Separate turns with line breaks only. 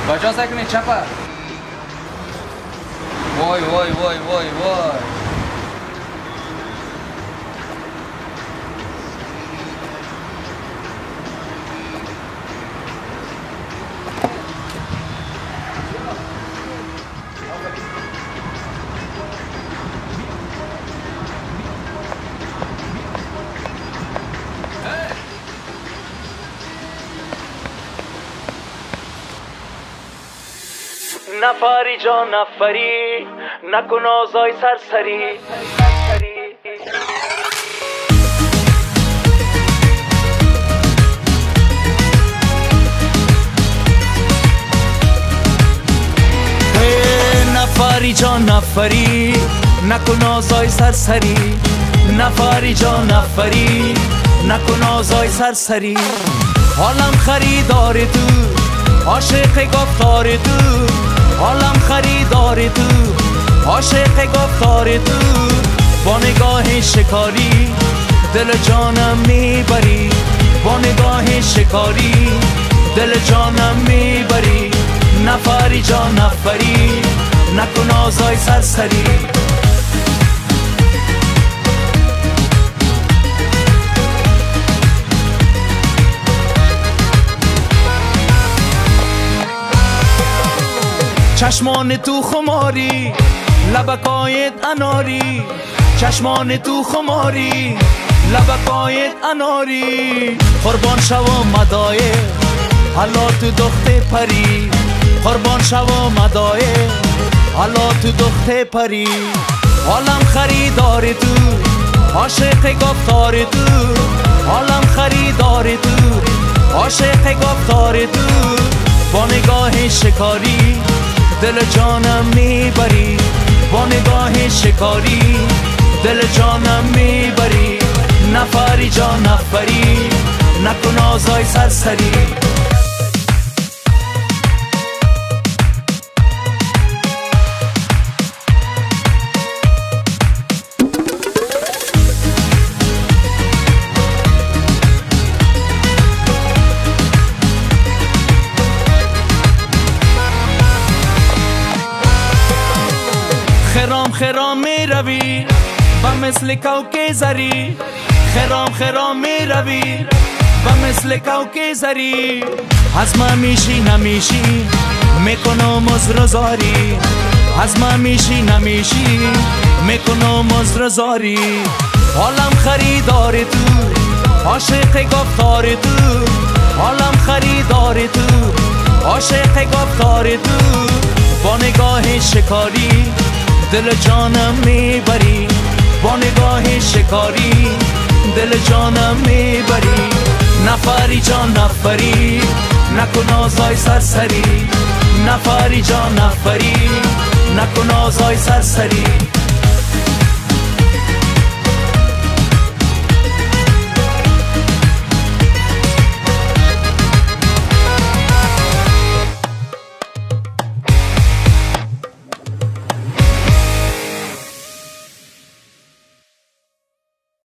بجا سکنی چپا. وای وای وای وای وای.
نفری جا نفری نکن آزای سرسری نفری جا نفری نکن آزای سرسری نفری جا نفری نکن آزای سرسری حالم خریدار تو عاشق گفتار تو حالم خریدار تو عاشق گفتار تو با نگاه شکاری دل جانم میبری با نگاه شکاری دل جانم میبری نفری جا نفری نکن آزای سرسری چشمان تو خماری لبکایت اناری چشمان تو خماری لبکایت اناری قربان شوم مدای حالا تو دخت پری قربان شوم مدای حالا تو دخت پری حالم خریدار تو عاشق گفتار تو حالم خریدار تو عاشق گفتار تو با نگاه شکاری دل جانم میبری با نگاه شکاری دل جانم میبری نفری جا نفری نکن آزای سرسری خرام خرام می روی و مثل کوکیزری خرام خرام می روی و مثل کوکیزری از من میشی نمیشی میکنم عذرزاری از من میشی نمیشی میکنم عذرزاری حالم خریدار تو عاشق گفتار تو حالم خریدار تو عاشق گفتار تو با نگاه شکاری دل جانم میبری با نگاه شکاری دل جانم میبری نفری جا نفری نکن آزای سرسری نفری جا نفری نکن آزای سرسری